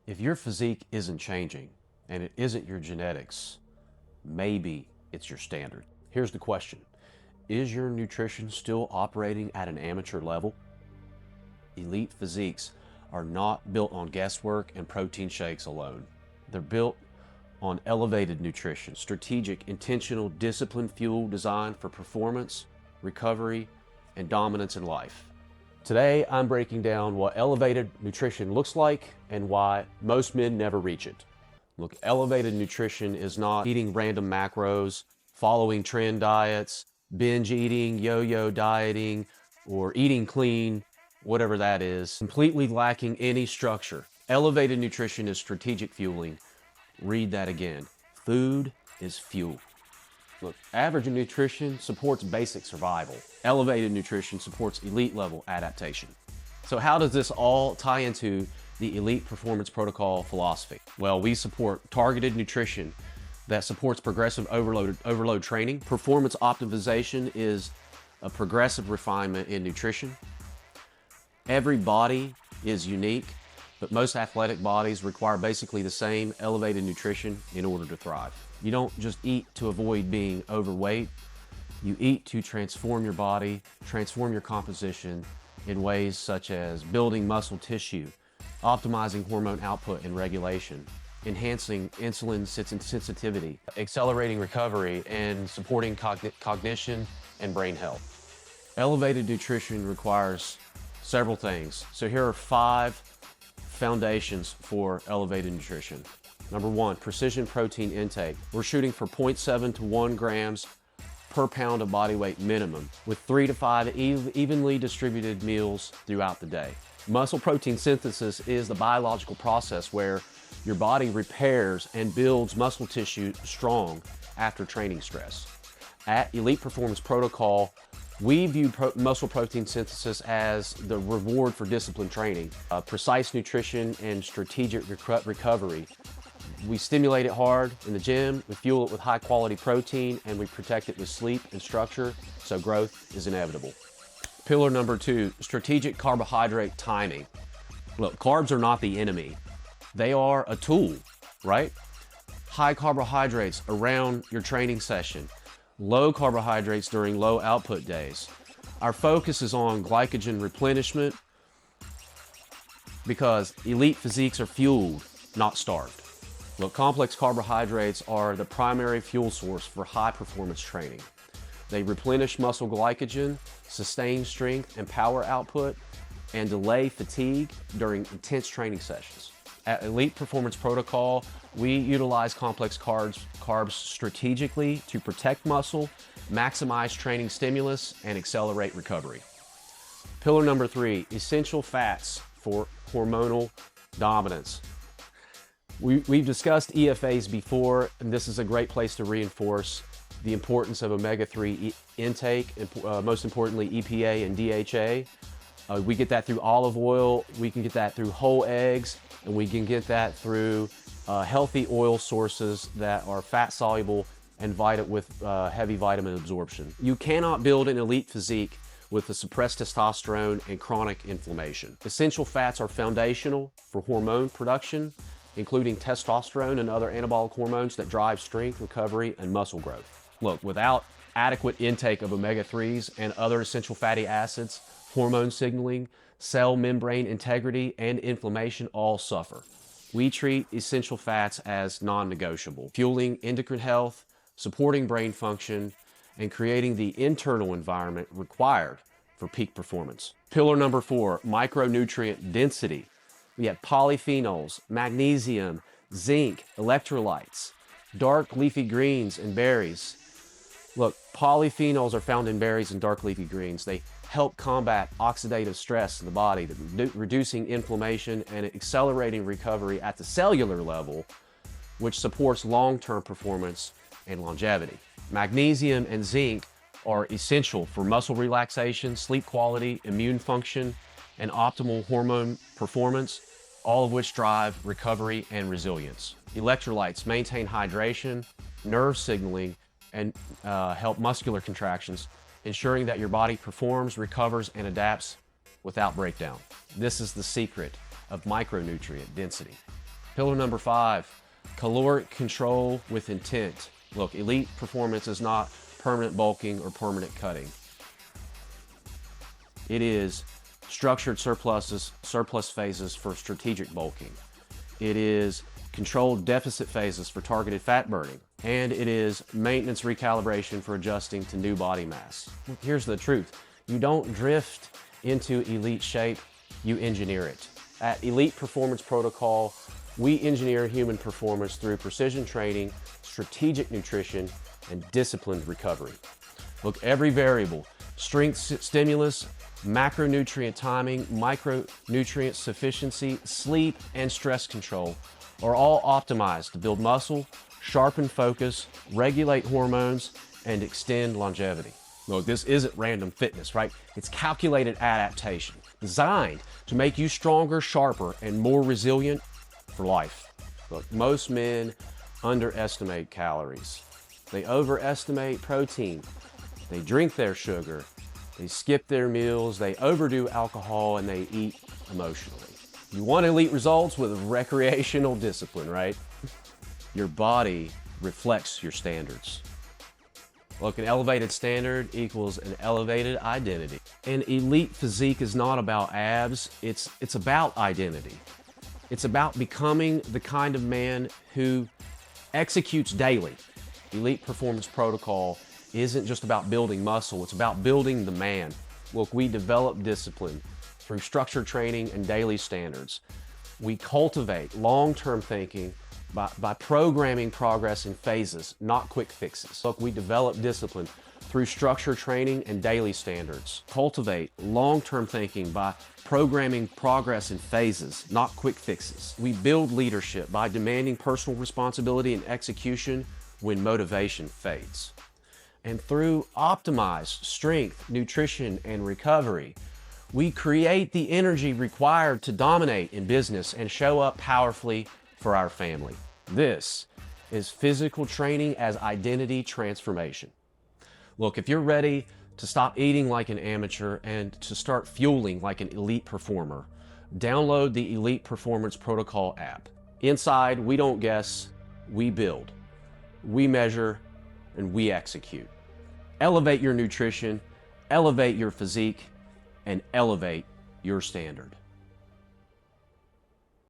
If your physique isn't changing and it isn't your genetics, maybe it's your standard. Here's the question. Is your nutrition still operating at an amateur level? Elite physiques are not built on guesswork and protein shakes alone. They're built on elevated nutrition, strategic, intentional, disciplined fuel designed for performance, recovery, and dominance in life. Today, I'm breaking down what elevated nutrition looks like and why most men never reach it. Look, elevated nutrition is not eating random macros, following trend diets, binge eating, yo-yo dieting, or eating clean, whatever that is, completely lacking any structure. Elevated nutrition is strategic fueling. Read that again. Food is fuel. Look, average nutrition supports basic survival. Elevated nutrition supports elite level adaptation. So how does this all tie into the elite performance protocol philosophy? Well, we support targeted nutrition that supports progressive overload training. Performance optimization is a progressive refinement in nutrition. Every body is unique, but most athletic bodies require basically the same elevated nutrition in order to thrive. You don't just eat to avoid being overweight. You eat to transform your body, transform your composition in ways such as building muscle tissue, optimizing hormone output and regulation, enhancing insulin sensitivity, accelerating recovery, and supporting cognition and brain health. Elevated nutrition requires several things. So here are 5 foundations for elevated nutrition. Number 1, precision protein intake. We're shooting for 0.7 to 1 grams per pound of body weight minimum, with 3 to 5 evenly distributed meals throughout the day. Muscle protein synthesis is the biological process where your body repairs and builds muscle tissue strong after training stress. At Elite Performance Protocol, we view muscle protein synthesis as the reward for disciplined training, precise nutrition, and strategic recovery. We stimulate it hard in the gym, we fuel it with high quality protein, and we protect it with sleep and structure, so growth is inevitable. Pillar number 2, strategic carbohydrate timing. Look, carbs are not the enemy. They are a tool, right? High carbohydrates around your training session. Low carbohydrates during low output days. Our focus is on glycogen replenishment because elite physiques are fueled, not starved. Look, complex carbohydrates are the primary fuel source for high performance training. They replenish muscle glycogen, sustain strength and power output, and delay fatigue during intense training sessions. At Elite Performance Protocol, we utilize complex carbs strategically to protect muscle, maximize training stimulus, and accelerate recovery. Pillar number 3, essential fats for hormonal dominance. We've discussed EFAs before, and this is a great place to reinforce the importance of omega-3 intake, and most importantly EPA and DHA. We get that through olive oil, we can get that through whole eggs, and we can get that through healthy oil sources that are fat soluble and with heavy vitamin absorption. You cannot build an elite physique with the suppressed testosterone and chronic inflammation. Essential fats are foundational for hormone production, including testosterone and other anabolic hormones that drive strength, recovery, and muscle growth. Look, without adequate intake of omega-3s and other essential fatty acids, hormone signaling, cell membrane integrity, and inflammation all suffer. We treat essential fats as non-negotiable, fueling endocrine health, supporting brain function, and creating the internal environment required for peak performance. Pillar number 4, micronutrient density. We have polyphenols, magnesium, zinc, electrolytes, dark leafy greens, and berries. Look, polyphenols are found in berries and dark leafy greens. They help combat oxidative stress in the body, reducing inflammation and accelerating recovery at the cellular level, which supports long-term performance and longevity. Magnesium and zinc are essential for muscle relaxation, sleep quality, immune function, and optimal hormone performance, all of which drive recovery and resilience. Electrolytes maintain hydration, nerve signaling, and help muscular contractions, ensuring that your body performs, recovers, and adapts without breakdown. This is the secret of micronutrient density. Pillar number 5, caloric control with intent. Look, elite performance is not permanent bulking or permanent cutting. It is structured surplus phases for strategic bulking. It is controlled deficit phases for targeted fat burning. And it is maintenance recalibration for adjusting to new body mass. Here's the truth. You don't drift into elite shape, you engineer it. At Elite Performance Protocol, we engineer human performance through precision training, strategic nutrition, and disciplined recovery. Look, every variable, strength stimulus, macronutrient timing, micronutrient sufficiency, sleep, and stress control are all optimized to build muscle, sharpen focus, regulate hormones, and extend longevity. Look, this isn't random fitness, right? It's calculated adaptation, designed to make you stronger, sharper, and more resilient for life. Look, most men underestimate calories. They overestimate protein. They drink their sugar. They skip their meals. They overdo alcohol, and they eat emotionally. You want elite results with recreational discipline, right? Your body reflects your standards. Look, an elevated standard equals an elevated identity. An elite physique is not about abs, it's about identity. It's about becoming the kind of man who executes daily. Elite Performance Protocol isn't just about building muscle, it's about building the man. Look, we develop discipline through structured training and daily standards. We cultivate long-term thinking by programming progress in phases, not quick fixes. Look, we develop discipline through structured training and daily standards. Cultivate long-term thinking by programming progress in phases, not quick fixes. We build leadership by demanding personal responsibility and execution when motivation fades. And through optimized strength, nutrition, and recovery, we create the energy required to dominate in business and show up powerfully for our family. This is physical training as identity transformation. Look, if you're ready to stop eating like an amateur and to start fueling like an elite performer, download the Elite Performance Protocol app. Inside, we don't guess, we build, we measure, and we execute. Elevate your nutrition, elevate your physique, and elevate your standard.